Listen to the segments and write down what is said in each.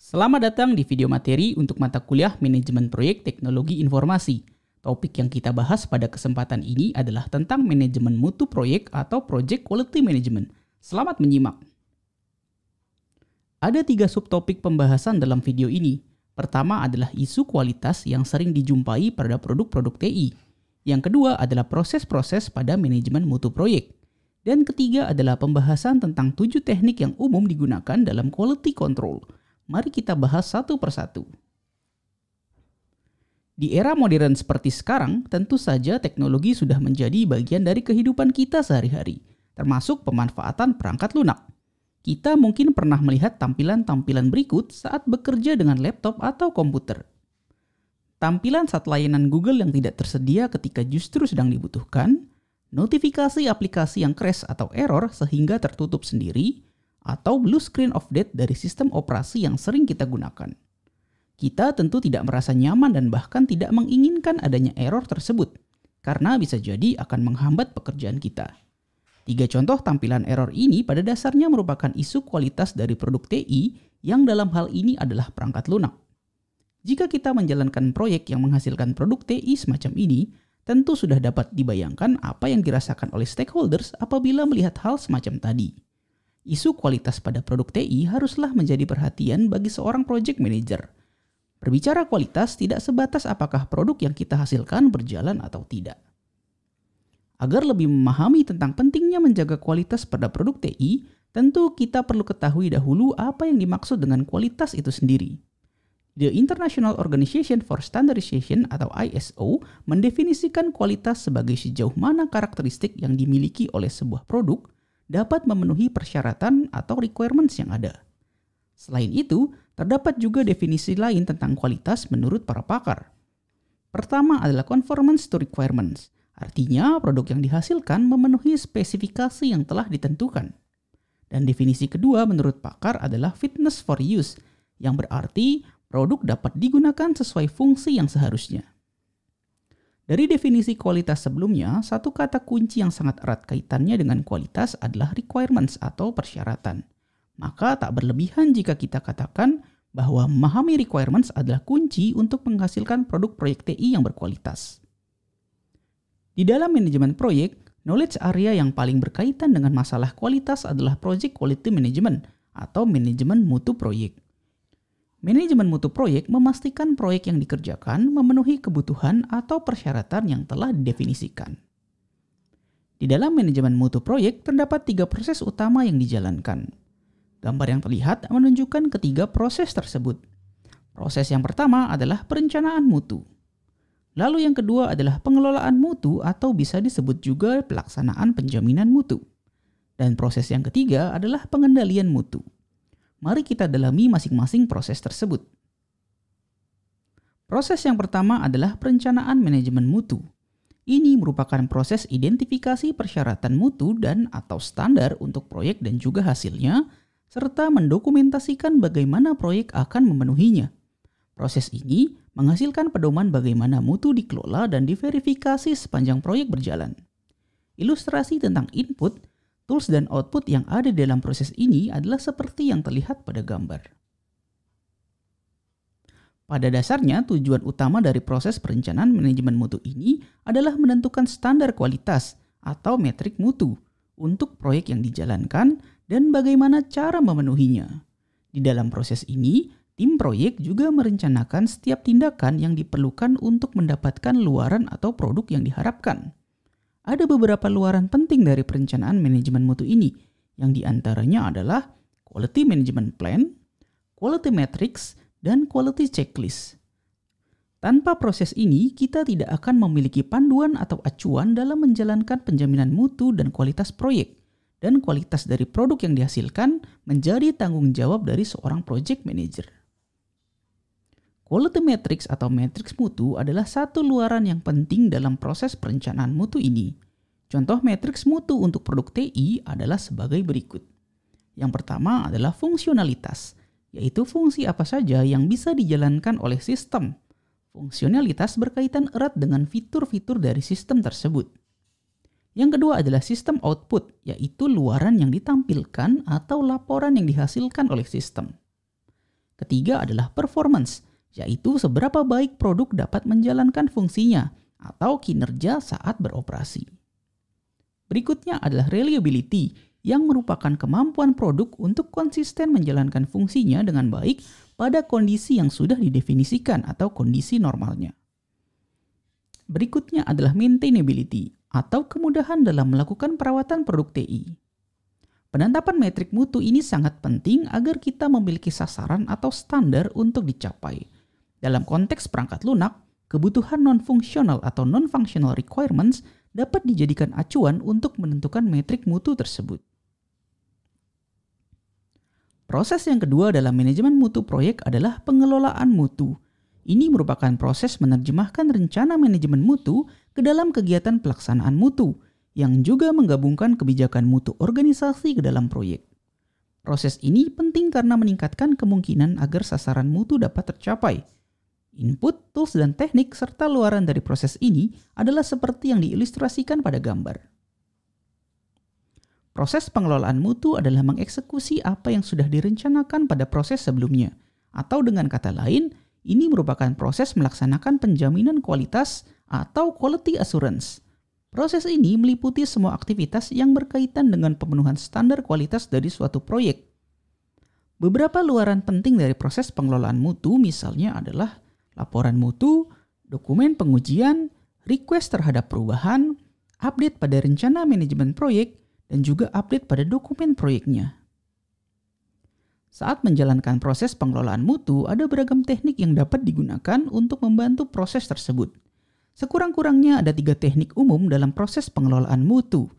Selamat datang di video materi untuk mata kuliah Manajemen Proyek Teknologi Informasi. Topik yang kita bahas pada kesempatan ini adalah tentang manajemen mutu proyek atau Project Quality Management. Selamat menyimak. Ada 3 subtopik pembahasan dalam video ini. Pertama adalah isu kualitas yang sering dijumpai pada produk-produk TI. Yang kedua adalah proses-proses pada manajemen mutu proyek. Dan ketiga adalah pembahasan tentang 7 teknik yang umum digunakan dalam quality control. Mari kita bahas satu persatu. Di era modern seperti sekarang, tentu saja teknologi sudah menjadi bagian dari kehidupan kita sehari-hari, termasuk pemanfaatan perangkat lunak. Kita mungkin pernah melihat tampilan-tampilan berikut saat bekerja dengan laptop atau komputer. Tampilan saat layanan Google yang tidak tersedia ketika justru sedang dibutuhkan, notifikasi aplikasi yang crash atau error sehingga tertutup sendiri, atau blue screen of death dari sistem operasi yang sering kita gunakan. Kita tentu tidak merasa nyaman dan bahkan tidak menginginkan adanya error tersebut, karena bisa jadi akan menghambat pekerjaan kita. 3 contoh tampilan error ini pada dasarnya merupakan isu kualitas dari produk TI yang dalam hal ini adalah perangkat lunak. Jika kita menjalankan proyek yang menghasilkan produk TI semacam ini, tentu sudah dapat dibayangkan apa yang dirasakan oleh stakeholders apabila melihat hal semacam tadi. Isu kualitas pada produk TI haruslah menjadi perhatian bagi seorang project manager. Berbicara kualitas tidak sebatas apakah produk yang kita hasilkan berjalan atau tidak. Agar lebih memahami tentang pentingnya menjaga kualitas pada produk TI, tentu kita perlu ketahui dahulu apa yang dimaksud dengan kualitas itu sendiri. The International Organization for Standardization atau ISO mendefinisikan kualitas sebagai sejauh mana karakteristik yang dimiliki oleh sebuah produk dapat memenuhi persyaratan atau requirements yang ada. Selain itu, terdapat juga definisi lain tentang kualitas menurut para pakar. Pertama adalah conformance to requirements, artinya produk yang dihasilkan memenuhi spesifikasi yang telah ditentukan. Dan definisi kedua menurut pakar adalah fitness for use, yang berarti produk dapat digunakan sesuai fungsi yang seharusnya. Dari definisi kualitas sebelumnya, satu kata kunci yang sangat erat kaitannya dengan kualitas adalah requirements atau persyaratan. Maka tak berlebihan jika kita katakan bahwa memahami requirements adalah kunci untuk menghasilkan produk proyek TI yang berkualitas. Di dalam manajemen proyek, knowledge area yang paling berkaitan dengan masalah kualitas adalah Project Quality Management atau manajemen mutu proyek. Manajemen mutu proyek memastikan proyek yang dikerjakan memenuhi kebutuhan atau persyaratan yang telah didefinisikan. Di dalam manajemen mutu proyek terdapat 3 proses utama yang dijalankan. Gambar yang terlihat menunjukkan ketiga proses tersebut. Proses yang pertama adalah perencanaan mutu. Lalu yang kedua adalah pengelolaan mutu atau bisa disebut juga pelaksanaan penjaminan mutu. Dan proses yang ketiga adalah pengendalian mutu. Mari kita dalami masing-masing proses tersebut. Proses yang pertama adalah perencanaan manajemen mutu. Ini merupakan proses identifikasi persyaratan mutu dan atau standar untuk proyek dan juga hasilnya, serta mendokumentasikan bagaimana proyek akan memenuhinya. Proses ini menghasilkan pedoman bagaimana mutu dikelola dan diverifikasi sepanjang proyek berjalan. Ilustrasi tentang input, tools dan output yang ada dalam proses ini adalah seperti yang terlihat pada gambar. Pada dasarnya, tujuan utama dari proses perencanaan manajemen mutu ini adalah menentukan standar kualitas atau metrik mutu untuk proyek yang dijalankan dan bagaimana cara memenuhinya. Di dalam proses ini, tim proyek juga merencanakan setiap tindakan yang diperlukan untuk mendapatkan luaran atau produk yang diharapkan. Ada beberapa luaran penting dari perencanaan manajemen mutu ini, yang diantaranya adalah Quality Management Plan, Quality Metrics, dan Quality Checklist. Tanpa proses ini, kita tidak akan memiliki panduan atau acuan dalam menjalankan penjaminan mutu dan kualitas proyek, dan kualitas dari produk yang dihasilkan menjadi tanggung jawab dari seorang project manager. Quality Metrics atau matriks mutu adalah satu luaran yang penting dalam proses perencanaan mutu ini. Contoh matriks mutu untuk produk TI adalah sebagai berikut. Yang pertama adalah fungsionalitas, yaitu fungsi apa saja yang bisa dijalankan oleh sistem. Fungsionalitas berkaitan erat dengan fitur-fitur dari sistem tersebut. Yang kedua adalah sistem output, yaitu luaran yang ditampilkan atau laporan yang dihasilkan oleh sistem. ketiga adalah performance, yaitu seberapa baik produk dapat menjalankan fungsinya atau kinerja saat beroperasi. Berikutnya adalah reliability, yang merupakan kemampuan produk untuk konsisten menjalankan fungsinya dengan baik pada kondisi yang sudah didefinisikan atau kondisi normalnya. Berikutnya adalah maintainability, atau kemudahan dalam melakukan perawatan produk TI. Penetapan metrik mutu ini sangat penting agar kita memiliki sasaran atau standar untuk dicapai. Dalam konteks perangkat lunak, kebutuhan non-fungsional atau non-functional requirements dapat dijadikan acuan untuk menentukan metrik mutu tersebut. Proses yang kedua dalam manajemen mutu proyek adalah pengelolaan mutu. Ini merupakan proses menerjemahkan rencana manajemen mutu ke dalam kegiatan pelaksanaan mutu, yang juga menggabungkan kebijakan mutu organisasi ke dalam proyek. Proses ini penting karena meningkatkan kemungkinan agar sasaran mutu dapat tercapai. Input, tools, dan teknik serta luaran dari proses ini adalah seperti yang diilustrasikan pada gambar. Proses pengelolaan mutu adalah mengeksekusi apa yang sudah direncanakan pada proses sebelumnya. Atau dengan kata lain, ini merupakan proses melaksanakan penjaminan kualitas atau quality assurance. Proses ini meliputi semua aktivitas yang berkaitan dengan pemenuhan standar kualitas dari suatu proyek. Beberapa luaran penting dari proses pengelolaan mutu misalnya adalah laporan mutu, dokumen pengujian, request terhadap perubahan, update pada rencana manajemen proyek, dan juga update pada dokumen proyeknya. Saat menjalankan proses pengelolaan mutu, ada beragam teknik yang dapat digunakan untuk membantu proses tersebut. Sekurang-kurangnya ada 3 teknik umum dalam proses pengelolaan mutu.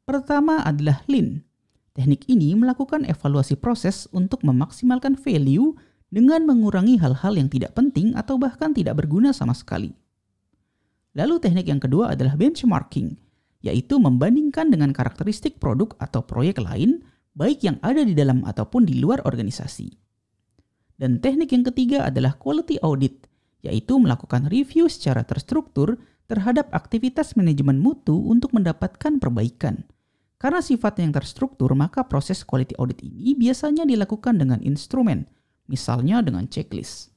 Pertama adalah Lean. Teknik ini melakukan evaluasi proses untuk memaksimalkan value dengan mengurangi hal-hal yang tidak penting atau bahkan tidak berguna sama sekali. Lalu teknik yang kedua adalah benchmarking, yaitu membandingkan dengan karakteristik produk atau proyek lain, baik yang ada di dalam ataupun di luar organisasi. Dan teknik yang ketiga adalah quality audit, yaitu melakukan review secara terstruktur terhadap aktivitas manajemen mutu untuk mendapatkan perbaikan. Karena sifatnya yang terstruktur, maka proses quality audit ini biasanya dilakukan dengan instrumen, misalnya dengan checklist.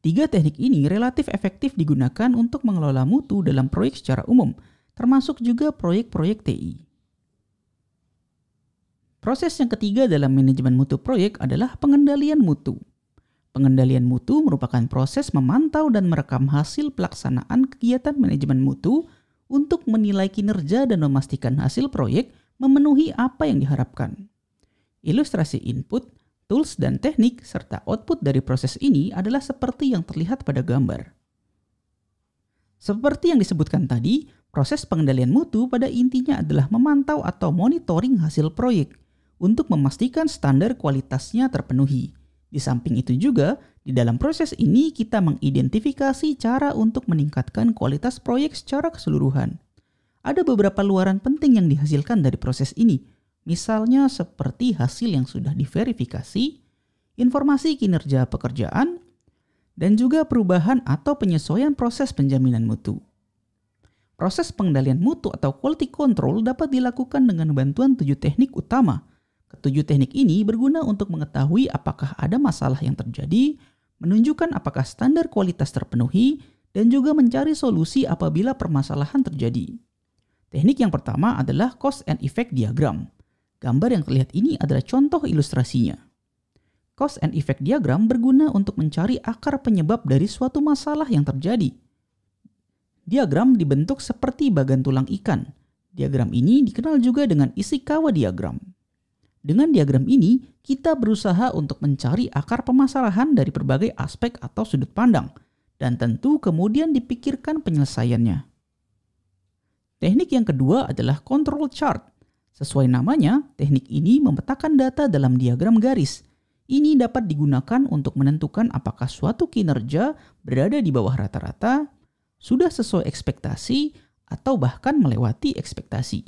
3 teknik ini relatif efektif digunakan untuk mengelola mutu dalam proyek secara umum, termasuk juga proyek-proyek TI. Proses yang ketiga dalam manajemen mutu proyek adalah pengendalian mutu. Pengendalian mutu merupakan proses memantau dan merekam hasil pelaksanaan kegiatan manajemen mutu untuk menilai kinerja dan memastikan hasil proyek memenuhi apa yang diharapkan. Ilustrasi input, tools, dan teknik serta output dari proses ini adalah seperti yang terlihat pada gambar. Seperti yang disebutkan tadi, proses pengendalian mutu pada intinya adalah memantau atau monitoring hasil proyek untuk memastikan standar kualitasnya terpenuhi. Di samping itu juga, di dalam proses ini kita mengidentifikasi cara untuk meningkatkan kualitas proyek secara keseluruhan. Ada beberapa luaran penting yang dihasilkan dari proses ini, misalnya seperti hasil yang sudah diverifikasi, informasi kinerja pekerjaan, dan juga perubahan atau penyesuaian proses penjaminan mutu. Proses pengendalian mutu atau quality control dapat dilakukan dengan bantuan 7 teknik utama. Ketujuh teknik ini berguna untuk mengetahui apakah ada masalah yang terjadi, menunjukkan apakah standar kualitas terpenuhi, dan juga mencari solusi apabila permasalahan terjadi. Teknik yang pertama adalah cause and effect diagram. Gambar yang terlihat ini adalah contoh ilustrasinya. Cause and effect diagram berguna untuk mencari akar penyebab dari suatu masalah yang terjadi. Diagram dibentuk seperti bagan tulang ikan. Diagram ini dikenal juga dengan Ishikawa diagram. Dengan diagram ini, kita berusaha untuk mencari akar permasalahan dari berbagai aspek atau sudut pandang, dan tentu kemudian dipikirkan penyelesaiannya. Teknik yang kedua adalah control chart. Sesuai namanya, teknik ini memetakan data dalam diagram garis. Ini dapat digunakan untuk menentukan apakah suatu kinerja berada di bawah rata-rata, sudah sesuai ekspektasi, atau bahkan melewati ekspektasi.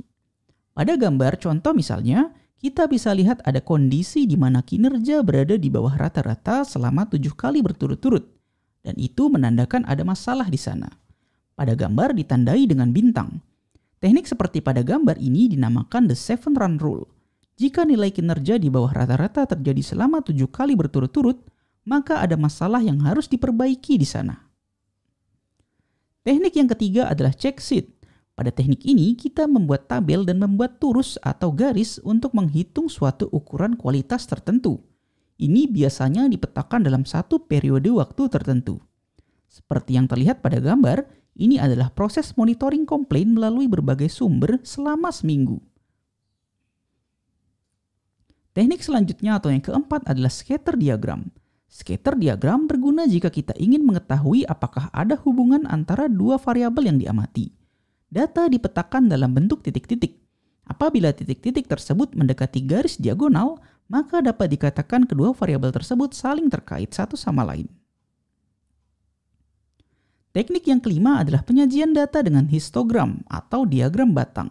Pada gambar contoh misalnya, kita bisa lihat ada kondisi di mana kinerja berada di bawah rata-rata selama 7 kali berturut-turut, dan itu menandakan ada masalah di sana. Pada gambar ditandai dengan bintang. Teknik seperti pada gambar ini dinamakan the 7 run rule. Jika nilai kinerja di bawah rata-rata terjadi selama 7 kali berturut-turut, maka ada masalah yang harus diperbaiki di sana. Teknik yang ketiga adalah check sheet. Pada teknik ini, kita membuat tabel dan membuat turus atau garis untuk menghitung suatu ukuran kualitas tertentu. Ini biasanya dipetakan dalam satu periode waktu tertentu. Seperti yang terlihat pada gambar, ini adalah proses monitoring komplain melalui berbagai sumber selama seminggu. Teknik selanjutnya atau yang keempat adalah scatter diagram. Scatter diagram berguna jika kita ingin mengetahui apakah ada hubungan antara dua variabel yang diamati. Data dipetakan dalam bentuk titik-titik. Apabila titik-titik tersebut mendekati garis diagonal, maka dapat dikatakan kedua variabel tersebut saling terkait satu sama lain. Teknik yang kelima adalah penyajian data dengan histogram atau diagram batang.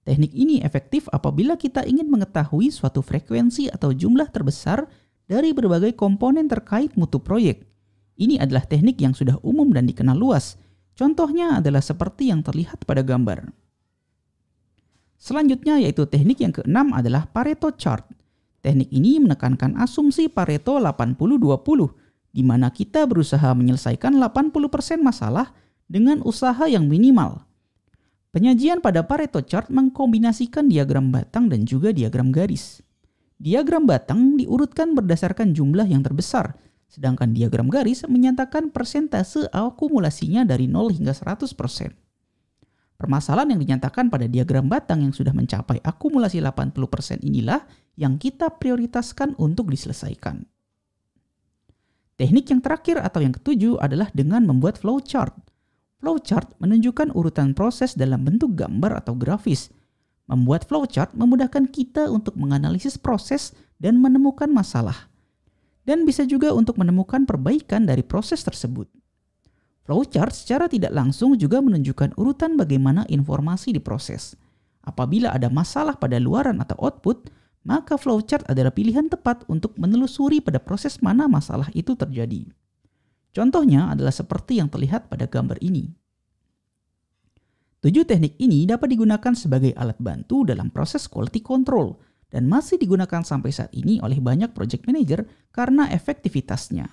Teknik ini efektif apabila kita ingin mengetahui suatu frekuensi atau jumlah terbesar dari berbagai komponen terkait mutu proyek. Ini adalah teknik yang sudah umum dan dikenal luas. Contohnya adalah seperti yang terlihat pada gambar. Selanjutnya yaitu teknik yang keenam adalah Pareto chart. Teknik ini menekankan asumsi Pareto 80-20, di mana kita berusaha menyelesaikan 80% masalah dengan usaha yang minimal. Penyajian pada Pareto chart mengkombinasikan diagram batang dan juga diagram garis. Diagram batang diurutkan berdasarkan jumlah yang terbesar, sedangkan diagram garis menyatakan persentase akumulasinya dari 0 hingga 100%. Permasalahan yang dinyatakan pada diagram batang yang sudah mencapai akumulasi 80% inilah yang kita prioritaskan untuk diselesaikan. Teknik yang terakhir atau yang ketujuh adalah dengan membuat flowchart. Flowchart menunjukkan urutan proses dalam bentuk gambar atau grafis. Membuat flowchart memudahkan kita untuk menganalisis proses dan menemukan masalah. Dan bisa juga untuk menemukan perbaikan dari proses tersebut. Flowchart secara tidak langsung juga menunjukkan urutan bagaimana informasi diproses. Apabila ada masalah pada luaran atau output, maka flowchart adalah pilihan tepat untuk menelusuri pada proses mana masalah itu terjadi. Contohnya adalah seperti yang terlihat pada gambar ini. 7 teknik ini dapat digunakan sebagai alat bantu dalam proses quality control dan masih digunakan sampai saat ini oleh banyak project manager karena efektivitasnya.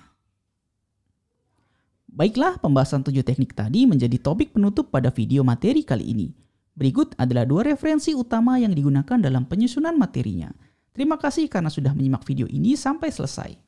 Baiklah, pembahasan 7 teknik tadi menjadi topik penutup pada video materi kali ini. Berikut adalah 2 referensi utama yang digunakan dalam penyusunan materinya. Terima kasih karena sudah menyimak video ini sampai selesai.